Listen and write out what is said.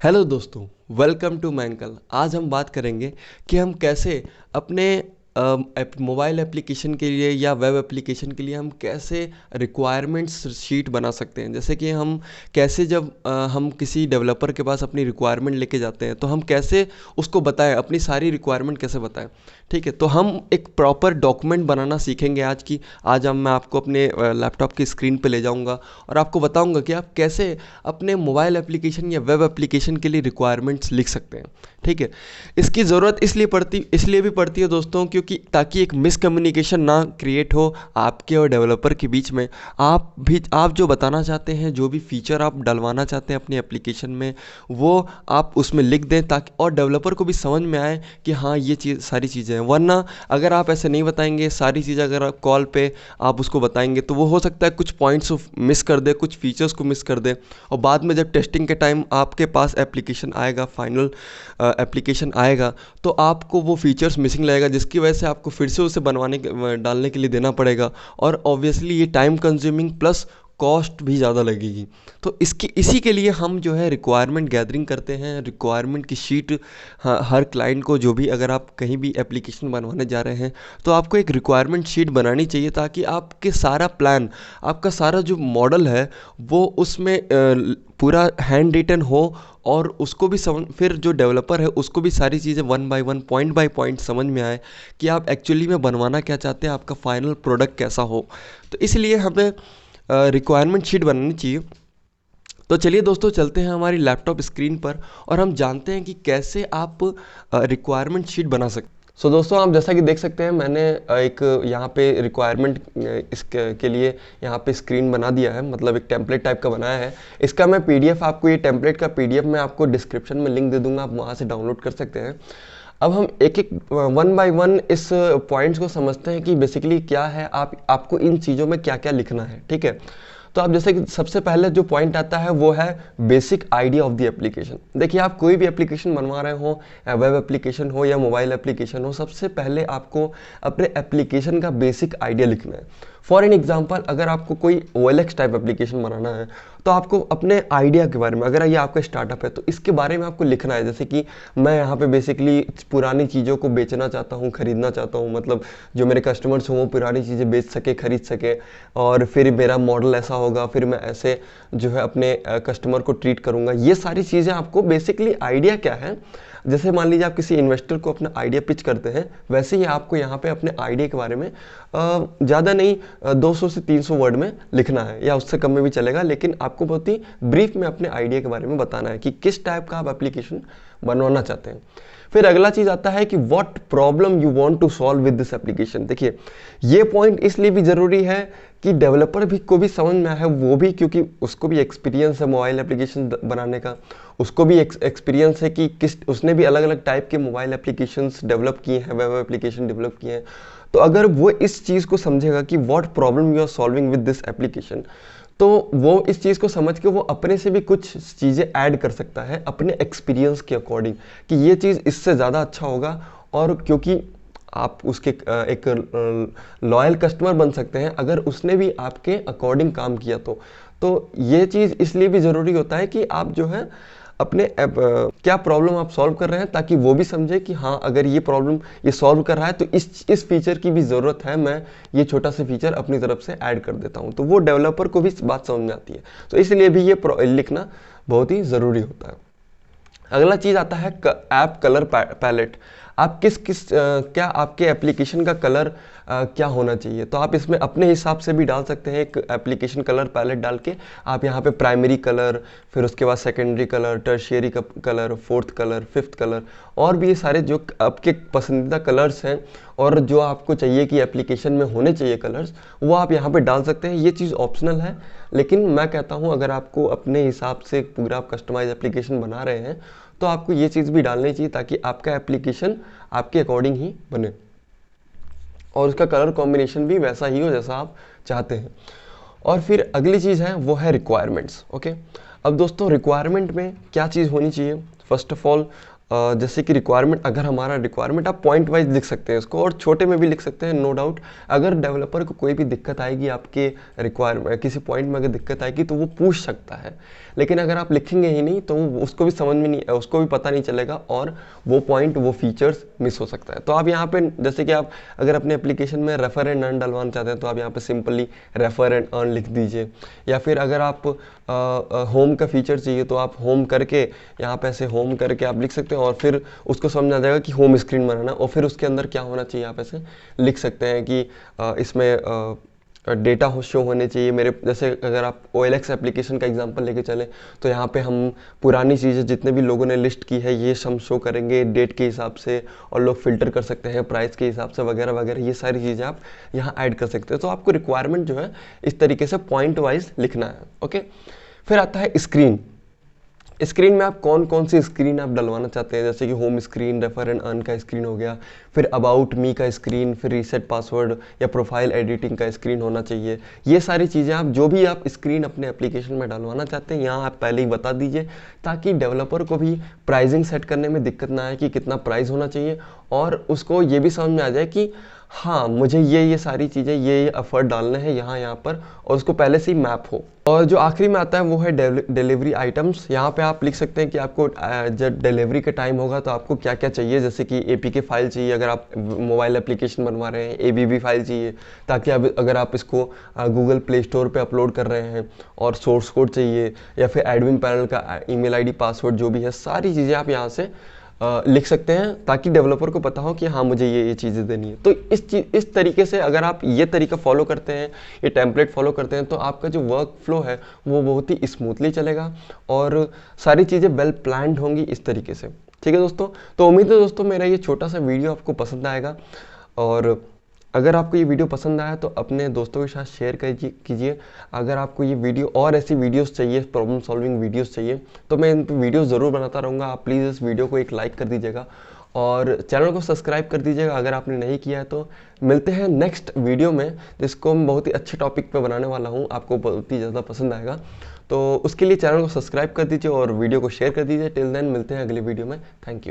Hello दोस्तों, welcome to मैंकल। आज हम बात करेंगे कि हम कैसे अपने मोबाइल एप्लीकेशन के लिए या वेब एप्लीकेशन के लिए हम कैसे रिक्वायरमेंट्स शीट बना सकते हैं। जैसे कि हम कैसे जब हम किसी डेवलपर के पास अपनी रिक्वायरमेंट लेके जाते हैं तो हम कैसे उसको बताएं, अपनी सारी रिक्वायरमेंट कैसे बताएं। ठीक है, तो हम एक प्रॉपर डॉक्यूमेंट बनाना सीखेंगे आज मैं आपको अपने लैपटॉप की स्क्रीन पे ले जाऊंगा और आपको बताऊंगा कि आप कैसे अपने मोबाइल एप्लीकेशन या वेब एप्लीकेशन के लिए रिक्वायरमेंट्स लिख सकते हैं। ठीक है, इसकी ज़रूरत इसलिए भी पड़ती है दोस्तों, क्योंकि ताकि एक मिसकम्युनिकेशन ना क्रिएट हो आपके और डेवलपर के बीच में। आप जो बताना चाहते हैं, जो भी फीचर आप डलवाना चाहते हैं अपनी एप्लीकेशन में, वो आप उसमें लिख दें ताकि और डेवलपर को भी समझ में आए कि हाँ ये सारी चीज़ें हैं। वरना अगर आप ऐसे नहीं बताएंगे सारी चीज़ें, अगर आप कॉल पे आप उसको बताएंगे तो वो हो सकता है कुछ पॉइंट्स मिस कर दे, कुछ फीचर्स को मिस कर दे, और बाद में जब टेस्टिंग के टाइम आपके पास एप्लीकेशन आएगा, फाइनल एप्लीकेशन आएगा, तो आपको वो फीचर्स मिसिंग लगेगा, जिसकी वजह से आपको फिर से उसे डालने के लिए देना पड़ेगा, और ऑब्वियसली ये टाइम कंज्यूमिंग प्लस कॉस्ट भी ज़्यादा लगेगी। तो इसी के लिए हम जो है रिक्वायरमेंट गैदरिंग करते हैं, रिक्वायरमेंट की शीट। हाँ, हर क्लाइंट को जो भी, अगर आप कहीं भी एप्लीकेशन बनवाने जा रहे हैं तो आपको एक रिक्वायरमेंट शीट बनानी चाहिए, ताकि आपके सारा प्लान, आपका सारा जो मॉडल है वो उसमें पूरा हैंड रिटन हो, और उसको भी समझ, फिर जो डेवलपर है उसको भी सारी चीज़ें one by one, point by point समझ में आए कि आप एक्चुअली में बनवाना क्या चाहते हैं, आपका फाइनल प्रोडक्ट कैसा हो। तो इसलिए हमें रिक्वायरमेंट शीट बनानी चाहिए। तो चलिए दोस्तों, चलते हैं हमारी लैपटॉप स्क्रीन पर और हम जानते हैं कि कैसे आप रिक्वायरमेंट शीट बना सकते हैं। सो दोस्तों, आप जैसा कि देख सकते हैं, मैंने एक यहाँ पे रिक्वायरमेंट इसके के लिए यहाँ पे स्क्रीन बना दिया है, मतलब एक टेम्पलेट टाइप का बनाया है। इसका मैं पीडीएफ, आपको ये टेम्पलेट का पीडीएफ मैं आपको डिस्क्रिप्शन में लिंक दे दूंगा, आप वहाँ से डाउनलोड कर सकते हैं। अब हम एक एक वन बाय वन इस पॉइंट्स को समझते हैं कि बेसिकली क्या है, आपको इन चीज़ों में क्या क्या लिखना है। ठीक है, तो आप जैसे कि सबसे पहले जो पॉइंट आता है वो है basic idea of the application. देखिए, आप कोई भी एप्लीकेशन बनवा रहे हो, वेब एप्लीकेशन हो या मोबाइल एप्लीकेशन हो, सबसे पहले आपको अपने एप्लीकेशन का बेसिक आइडिया लिखना है। फॉर एन एग्जाम्पल, अगर आपको कोई OLX टाइप एप्लीकेशन बनाना है तो आपको अपने आइडिया के बारे में, अगर ये आपका स्टार्टअप है तो इसके बारे में आपको लिखना है। जैसे कि मैं यहाँ पे बेसिकली पुरानी चीज़ों को बेचना चाहता हूँ, खरीदना चाहता हूँ, मतलब जो मेरे कस्टमर्स हों वो पुरानी चीज़ें बेच सके, खरीद सके, और फिर मेरा मॉडल ऐसा होगा, फिर मैं ऐसे जो है अपने कस्टमर को ट्रीट करूँगा। ये सारी चीज़ें आपको बेसिकली आइडिया क्या है, जैसे मान लीजिए आप किसी इन्वेस्टर को अपना आइडिया पिच करते हैं, वैसे ही आपको यहाँ पे अपने आइडिया के बारे में ज़्यादा नहीं 200 से 300 वर्ड में लिखना है, या उससे कम में भी चलेगा, लेकिन आपको बहुत ही ब्रीफ में अपने आइडिया के बारे में बताना है कि किस टाइप का आप एप्लीकेशन बनवाना चाहते हैं। फिर अगला चीज़ आता है कि what problem you want to solve with this application. देखिए, ये पॉइंट इसलिए भी ज़रूरी है कि डेवलपर भी को भी समझ में आया है, वो भी, क्योंकि उसको भी एक्सपीरियंस है मोबाइल एप्लीकेशन बनाने का, उसको भी एक्सपीरियंस है कि उसने भी अलग अलग टाइप के मोबाइल एप्लीकेशंस डेवलप किए हैं, वेब एप्लीकेशन डेवलप किए हैं। तो अगर वो इस चीज़ को समझेगा कि what problem you are solving with this application, तो वो इस चीज़ को समझ के वो अपने से भी कुछ चीज़ें ऐड कर सकता है अपने एक्सपीरियंस के अकॉर्डिंग, कि ये चीज़ इससे ज़्यादा अच्छा होगा, और क्योंकि आप उसके एक लॉयल कस्टमर बन सकते हैं अगर उसने भी आपके अकॉर्डिंग काम किया तो ये चीज़ इसलिए भी ज़रूरी होता है कि आप जो है अपने क्या प्रॉब्लम आप सॉल्व कर रहे हैं, ताकि वो भी समझे कि हाँ, अगर ये प्रॉब्लम ये सॉल्व कर रहा है तो इस फीचर की भी ज़रूरत है, मैं ये छोटा सा फीचर अपनी तरफ से ऐड कर देता हूँ, तो वो डेवलपर को भी बात समझ में आती है। तो इसलिए भी ये लिखना बहुत ही ज़रूरी होता है। अगला चीज़ आता है ऐप कलर पैलेट। आप क्या आपके एप्लीकेशन का कलर क्या होना चाहिए, तो आप इसमें अपने हिसाब से भी डाल सकते हैं एक एप्लीकेशन कलर पैलेट डाल के। आप यहाँ पे प्राइमरी कलर, फिर उसके बाद secondary colour, tertiary colour, fourth colour, fifth colour, और भी ये सारे जो आपके पसंदीदा कलर्स हैं और जो आपको चाहिए कि एप्लीकेशन में होने चाहिए कलर्स, वो आप यहाँ पे डाल सकते हैं। ये चीज़ ऑप्शनल है, लेकिन मैं कहता हूँ अगर आपको अपने हिसाब से पूरा आप कस्टमाइज एप्लीकेशन बना रहे हैं तो आपको ये चीज़ भी डालनी चाहिए, ताकि आपका एप्लीकेशन आपके अकॉर्डिंग ही बने और उसका कलर कॉम्बिनेशन भी वैसा ही हो जैसा आप चाहते हैं। और फिर अगली चीज़ है वो है रिक्वायरमेंट्स। ओके, अब दोस्तों रिक्वायरमेंट में क्या चीज़ होनी चाहिए, फर्स्ट ऑफ ऑल जैसे कि रिक्वायरमेंट, अगर हमारा रिक्वायरमेंट आप पॉइंट वाइज लिख सकते हैं इसको, और छोटे में भी लिख सकते हैं, नो डाउट। अगर डेवलपर को कोई भी दिक्कत आएगी आपके रिक्वायरमेंट किसी पॉइंट में अगर दिक्कत आएगी तो वो पूछ सकता है, लेकिन अगर आप लिखेंगे ही नहीं तो उसको भी समझ में नहीं, उसको भी पता नहीं चलेगा और वो पॉइंट वो फीचर्स मिस हो सकता है। तो आप यहाँ पे जैसे कि आप अगर अपने एप्लीकेशन में रेफर एंड अर्न डलवाना चाहते हैं तो आप यहाँ पे सिंपली रेफर एंड अर्न लिख दीजिए, या फिर अगर आप होम का फीचर चाहिए तो आप होम करके यहाँ पे ऐसे होम करके आप लिख सकते हैं, और फिर उसको समझ आ जाएगा कि होम स्क्रीन बनाना, और फिर उसके अंदर क्या होना चाहिए आप ऐसे लिख सकते हैं कि इसमें डेटा शो होने चाहिए मेरे। जैसे अगर आप OLX एप्लीकेशन का एग्जांपल लेके चलें तो यहाँ पे हम पुरानी चीज़ें जितने भी लोगों ने लिस्ट की है ये हम शो करेंगे डेट के हिसाब से, और लोग फिल्टर कर सकते हैं प्राइस के हिसाब से वगैरह वगैरह, ये सारी चीज़ें आप यहाँ ऐड कर सकते हैं। तो आपको रिक्वायरमेंट जो है इस तरीके से पॉइंट वाइज लिखना है। ओके, फिर आता है स्क्रीन। स्क्रीन में आप कौन कौन सी स्क्रीन आप डलवाना चाहते हैं, जैसे कि home screen, refer and earn का स्क्रीन हो गया, फिर अबाउट मी का स्क्रीन, फिर रीसेट पासवर्ड या प्रोफाइल एडिटिंग का स्क्रीन होना चाहिए। ये सारी चीज़ें आप जो भी आप स्क्रीन अपने एप्लीकेशन में डलवाना चाहते हैं यहाँ आप पहले ही बता दीजिए, ताकि डेवलपर को भी प्राइसिंग सेट करने में दिक्कत ना आए कि कितना प्राइस होना चाहिए, और उसको ये भी समझ में आ जाए कि हाँ मुझे ये सारी चीज़ें ये एफर्ट डालने हैं यहाँ पर, और उसको पहले से ही मैप हो। और जो आखिरी में आता है वो है डिलीवरी आइटम्स। यहाँ पे आप लिख सकते हैं कि आपको जब डिलीवरी का टाइम होगा तो आपको क्या क्या चाहिए, जैसे कि APK फाइल चाहिए अगर आप मोबाइल एप्लीकेशन बनवा रहे हैं, ABB फाइल चाहिए ताकि अगर आप इसको गूगल प्ले स्टोर पे अपलोड कर रहे हैं, और सोर्स कोड चाहिए, या फिर एडमिन पैनल का ईमेल ID पासवर्ड जो भी है, सारी चीज़ें आप यहाँ से लिख सकते हैं ताकि डेवलपर को पता हो कि हाँ मुझे ये चीज़ें देनी है। तो इस तरीके से अगर आप ये तरीका फॉलो करते हैं, ये टेम्पलेट फॉलो करते हैं, तो आपका जो वर्क फ्लो है वो बहुत ही स्मूथली चलेगा और सारी चीज़ें वेल प्लान्ड होंगी इस तरीके से। ठीक है दोस्तों, तो उम्मीद है दोस्तों मेरा ये छोटा सा वीडियो आपको पसंद आएगा, और अगर आपको ये वीडियो पसंद आया तो अपने दोस्तों के साथ शेयर कीजिए। अगर आपको ये वीडियो और ऐसी वीडियोस चाहिए, प्रॉब्लम सॉल्विंग वीडियोस चाहिए, तो मैं इन पर वीडियोस ज़रूर बनाता रहूँगा। आप प्लीज़ इस वीडियो को एक लाइक कर दीजिएगा और चैनल को सब्सक्राइब कर दीजिएगा अगर आपने नहीं किया है। तो मिलते हैं नेक्स्ट वीडियो में, जिसको मैं बहुत ही अच्छे टॉपिक पर बनाने वाला हूँ, आपको बहुत ही ज़्यादा पसंद आएगा। तो उसके लिए चैनल को सब्सक्राइब कर दीजिए और वीडियो को शेयर कर दीजिए। टिल देन मिलते हैं अगली वीडियो में। Thank you.